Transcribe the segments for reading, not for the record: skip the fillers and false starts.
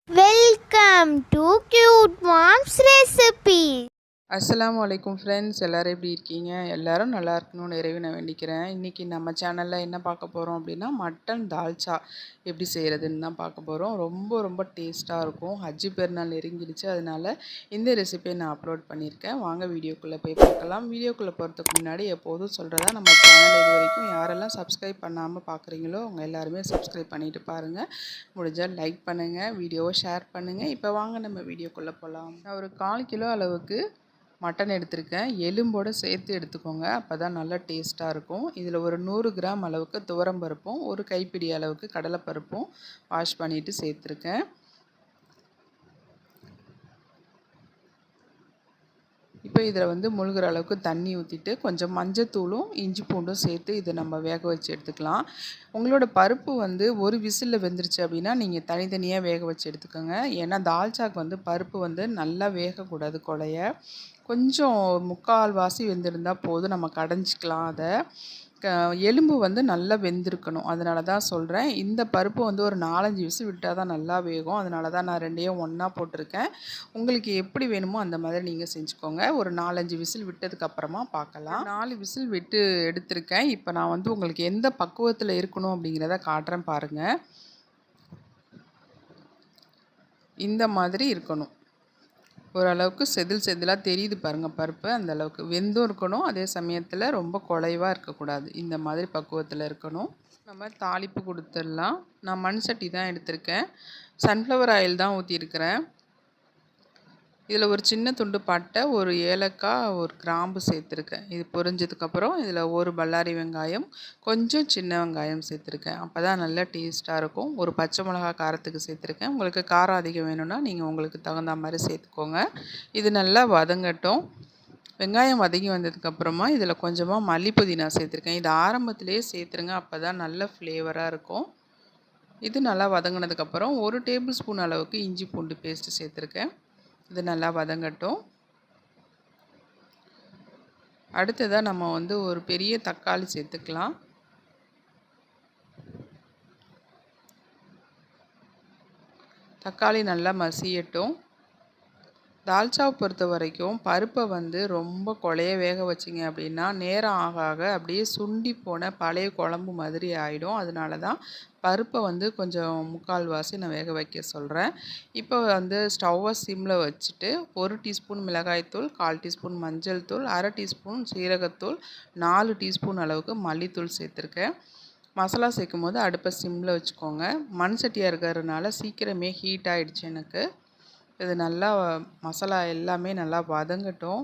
Welcome to Cute Mom's Recipe. அஸ்ஸலாமு அலைக்கும் friends, எல்லோரும் எப்படி இருக்கீங்க? எல்லோரும் நல்லா இருக்கணும்னு இறைவனை வேண்டிக்கிறேன். இன்றைக்கி நம்ம சேனலில் என்ன பார்க்க போகிறோம் அப்படின்னா, மட்டன் தால்ச்சா எப்படி செய்கிறதுன்னு தான் பார்க்க போகிறோம். ரொம்ப ரொம்ப டேஸ்ட்டாக இருக்கும். ஹஜ்ஜி பெருநாள் நெருங்கிடுச்சு, அதனால் இந்த ரெசிபியை நான் அப்லோட் பண்ணியிருக்கேன். வாங்க வீடியோக்குள்ளே போய் பார்க்கலாம். வீடியோக்குள்ளே போகிறதுக்கு முன்னாடி எப்போதும் சொல்கிறதா, நம்ம சேனல் இது வரைக்கும் யாரெல்லாம் சப்ஸ்கிரைப் பண்ணாமல் பார்க்குறீங்களோ அவங்க எல்லாருமே சப்ஸ்கிரைப் பண்ணிவிட்டு பாருங்கள். முடிஞ்சால் லைக் பண்ணுங்கள், வீடியோவை ஷேர் பண்ணுங்கள். இப்போ வாங்க நம்ம வீடியோக்குள்ளே போகலாம். நான் ஒரு 1/4 கிலோ அளவுக்கு மட்டன் எடுத்திருக்கேன். எலும்போடு சேர்த்து எடுத்துக்கோங்க, அப்போ தான் நல்லா டேஸ்ட்டாக இருக்கும். இதில் ஒரு 100 கிராம் அளவுக்கு துவரம்பருப்பும் ஒரு கைப்பிடி அளவுக்கு கடலைப்பருப்பும் வாஷ் பண்ணிவிட்டு சேர்த்துருக்கேன். இப்போ இதில் வந்து முழுகிற அளவுக்கு தண்ணி ஊற்றிட்டு கொஞ்சம் மஞ்சத்தூளும் இஞ்சி பூண்டும் சேர்த்து இதை நம்ம வேக வச்சு எடுத்துக்கலாம். உங்களோட பருப்பு வந்து ஒரு விசிலில் வெந்துருச்சு அப்படின்னா நீங்கள் தனித்தனியாக வேக வச்சு எடுத்துக்கோங்க. ஏன்னா தால்ச்சாக்கு வந்து பருப்பு வந்து நல்லா வேகக்கூடாது, குழைய கொஞ்சம் 3/4 வாசி வெந்திருந்தால் போதும், நம்ம கடைஞ்சிக்கலாம். அதை எலும்பு வந்து நல்லா வெந்திருக்கணும், அதனால தான் சொல்கிறேன். இந்த பருப்பு வந்து ஒரு 4-5 விசில் விட்டால் தான் நல்லா வேகும், அதனால தான் நான் 2யும் ஒன்றா போட்டிருக்கேன். உங்களுக்கு எப்படி வேணுமோ அந்த மாதிரி நீங்கள் செஞ்சுக்கோங்க. ஒரு 4-5 விசில் விட்டதுக்கப்புறமா பார்க்கலாம். 4 விசில் விட்டு எடுத்திருக்கேன். இப்போ நான் வந்து உங்களுக்கு எந்த பக்குவத்தில் இருக்கணும் அப்படிங்கிறத காட்டுறேன் பாருங்கள். இந்த மாதிரி இருக்கணும். ஓரளவுக்கு செதில் செதிலாக தெரியுது பாருங்கள் பருப்பு, அந்த அளவுக்கு வெந்தும் இருக்கணும். அதே சமயத்தில் ரொம்ப குலைவாக இருக்கக்கூடாது, இந்த மாதிரி பக்குவத்தில் இருக்கணும். நம்ம தாளிப்பு கொடுத்துடலாம். நான் மண் சட்டி தான் எடுத்திருக்கேன். சன்ஃப்ளவர் ஆயில் தான் ஊற்றிருக்கிறேன். இதில் ஒரு சின்ன துண்டு பட்டை, ஒரு ஏலக்காய், ஒரு கிராம்பு சேர்த்துருக்கேன். இது பொரிஞ்சதுக்கப்புறம் இதில் ஒரு பல்லாரி வெங்காயம், கொஞ்சம் சின்ன வெங்காயம் சேர்த்துருக்கேன். அப்போ தான் நல்லா டேஸ்ட்டாக இருக்கும். ஒரு பச்சை மிளகா காரத்துக்கு சேர்த்துருக்கேன். உங்களுக்கு காரம் அதிகம் வேணும்னா நீங்கள் உங்களுக்கு தகுந்த மாதிரி சேர்த்துக்கோங்க. இது நல்லா வதங்கட்டும். வெங்காயம் வதங்கி வந்ததுக்கப்புறமா இதில் கொஞ்சமாக மல்லி புதினா சேர்த்துருக்கேன். இது ஆரம்பத்திலே சேர்த்துருங்க, அப்போ தான் நல்ல ஃப்ளேவராக இருக்கும். இது நல்லா வதங்கினதுக்கப்புறம் 1 டேபிள் ஸ்பூன் அளவுக்கு இஞ்சி பூண்டு பேஸ்ட்டு சேர்த்துருக்கேன். இது நல்லா வதங்கட்டும். அடுத்ததாக நம்ம வந்து ஒரு பெரிய தக்காளி சேர்த்துக்கலாம். தக்காளி நல்லா மசியட்டும். தால்ச்சாவை பொறுத்த வரைக்கும் பருப்பை வந்து ரொம்ப குழைய வேக வச்சிங்க அப்படின்னா நேரம் ஆக ஆக அப்படியே சுண்டி போன பழைய குழம்பு மாதிரி ஆகிடும். அதனால தான் பருப்பை வந்து கொஞ்சம் 3/4 வாசி நான் வேக வைக்க சொல்கிறேன். இப்போ வந்து ஸ்டவ்வை சிம்மில் வச்சுட்டு 1 டீஸ்பூன் மிளகாய்த்தூள், 1/4 டீஸ்பூன் மஞ்சள் தூள், 1/2 டீஸ்பூன் சீரகத்தூள், 4 டீஸ்பூன் அளவுக்கு மல்லித்தூள் சேர்த்துருக்கேன். மசாலா சேர்க்கும் போது அடுப்பை சிம்மில் வச்சுக்கோங்க. மண் சட்டியாக இருக்கிறதுனால சீக்கிரமே ஹீட் ஆகிடுச்சு எனக்கு. இது நல்லா மசாலா எல்லாமே நல்லா வதங்கட்டும்.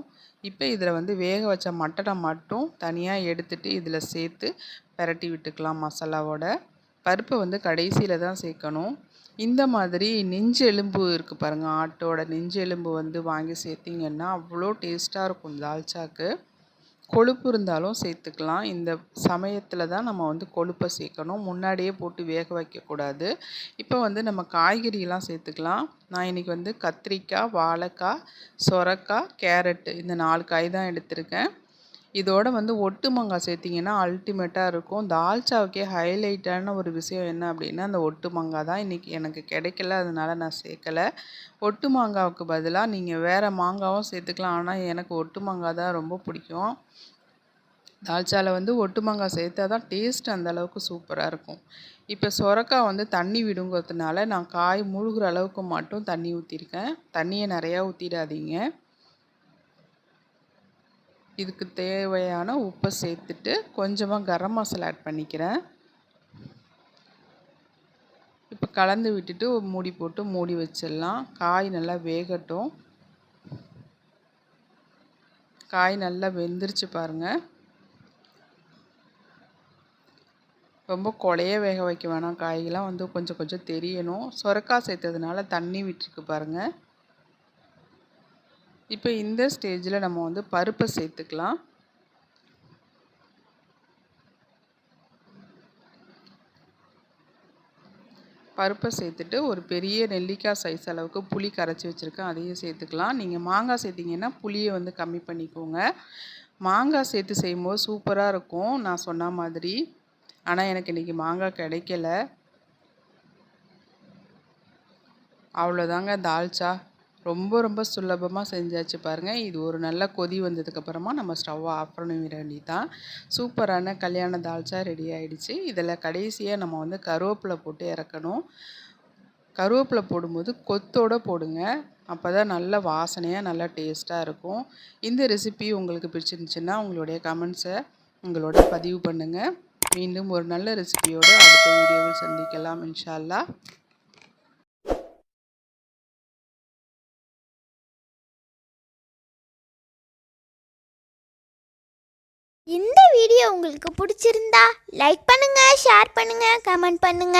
இப்போ இதில் வந்து வேக வச்ச மட்டனை மட்டும் தனியாக எடுத்துகிட்டு இதில் சேர்த்து பிரட்டி விட்டுக்கலாம் மசாலாவோட. பருப்பை வந்து கடைசியில் தான் சேர்க்கணும். இந்த மாதிரி நெஞ்சு எலும்பு இருக்குது பாருங்கள், ஆட்டோட நெஞ்சு எலும்பு வந்து வாங்கி சேர்த்திங்கன்னா அவ்வளோ டேஸ்ட்டாக இருக்கும் தால்ச்சாக்கு. கொழுப்பு இருந்தாலும் சேர்த்துக்கலாம். இந்த சமயத்தில் தான் நம்ம வந்து கொழுப்பை சேர்க்கணும், முன்னாடியே போட்டு வேக வைக்கக்கூடாது. இப்போ வந்து நம்ம காய்கறியெல்லாம் சேர்த்துக்கலாம். நான் இன்றைக்கி வந்து கத்திரிக்காய், வாழைக்காய், சொரக்காய், கேரட்டு இந்த 4 காய் தான் எடுத்திருக்கேன். இதோட வந்து ஒட்டு மாங்காய் சேர்த்திங்கன்னா அல்டிமேட்டாக இருக்கும். தால்ச்சாவுக்கே ஹைலைட்டான ஒரு விஷயம் என்ன அப்படின்னா அந்த ஒட்டு மாங்காய் தான். இன்றைக்கி எனக்கு கிடைக்கல, அதனால் நான் சேர்க்கலை. ஒட்டு மாங்காவுக்கு பதிலாக நீங்கள் வேறு மாங்காவும் சேர்த்துக்கலாம், ஆனால் எனக்கு ஒட்டு மாங்காய் தான் ரொம்ப பிடிக்கும். தால்ச்சாவில் வந்து ஒட்டு மாங்காய் சேர்த்தா தான் டேஸ்ட் அந்தளவுக்கு சூப்பராக இருக்கும். இப்போ சொரக்காய் வந்து தண்ணி விடுங்கிறதுனால நான் காய் முழுகிற அளவுக்கு மட்டும் தண்ணி ஊற்றிருக்கேன். தண்ணியை நிறையா ஊற்றிடாதீங்க. இதுக்கு தேவையான உப்பை சேர்த்துட்டு கொஞ்சமாக கரம் மசாலா ஆட் பண்ணிக்கிறேன். இப்போ கலந்து விட்டுட்டு மூடி போட்டு மூடி வச்சிடலாம். காய் நல்லா வேகட்டும். காய் நல்லா வெந்துருச்சு பாருங்கள். ரொம்ப குழைய வேக வைக்க வேணாம், காய்கெலாம் வந்து கொஞ்சம் கொஞ்சம் தெரியணும். சொரக்காய் சேர்த்ததுனால தண்ணி விட்டுருக்கு பாருங்கள். இப்போ இந்த ஸ்டேஜில் நம்ம வந்து பருப்பை சேர்த்துக்கலாம். பருப்பை சேர்த்துட்டு ஒரு பெரிய நெல்லிக்காய் சைஸ் அளவுக்கு புளி கரைச்சி வச்சுருக்கேன், அதையும் சேர்த்துக்கலாம். நீங்கள் மாங்காய் சேர்த்திங்கன்னா புளியை வந்து கம்மி பண்ணிக்கோங்க. மாங்காய் சேர்த்து செய்யும்போது சூப்பராக இருக்கும் நான் சொன்ன மாதிரி. ஆனால் எனக்கு இன்றைக்கி மாங்காய் கிடைக்கல. அவ்வளோதாங்க தால்ச்சா. ரொம்ப ரொம்ப சுலபமாக செஞ்சாச்சு பாருங்கள். இது ஒரு நல்ல கொதி வந்ததுக்கப்புறமா நம்ம ஸ்டவ்வை ஆஃப் பண்ண வேண்டியதான். சூப்பரான கல்யாண தால்ச்சா ரெடி ஆகிடுச்சு. இதில் கடைசியாக நம்ம வந்து கருவேப்பிலை போட்டு இறக்கணும். கருவேப்பிலை போடும்போது கொத்தோடு போடுங்க. அப்போ தான் நல்ல வாசனையாக நல்லா டேஸ்ட்டாக இருக்கும். இந்த ரெசிபி உங்களுக்கு பிடிச்சிருந்துச்சுன்னா உங்களுடைய கமெண்ட்ஸை உங்களோட பதிவு பண்ணுங்கள். மீண்டும் ஒரு நல்ல ரெசிபியோடு அடுத்த வீடியோவில் சந்திக்கலாம் இன்ஷா அல்லாஹ். இந்த வீடியோ உங்களுக்கு பிடிச்சிருந்தா லைக் பண்ணுங்க, ஷேர் பண்ணுங்க, கமெண்ட் பண்ணுங்க.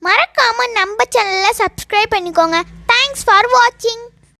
மறக்காம நம்ம சேனலை சப்ஸ்கிரைப் பண்ணிக்கோங்க. தேங்க்ஸ் ஃபார் வாட்சிங்.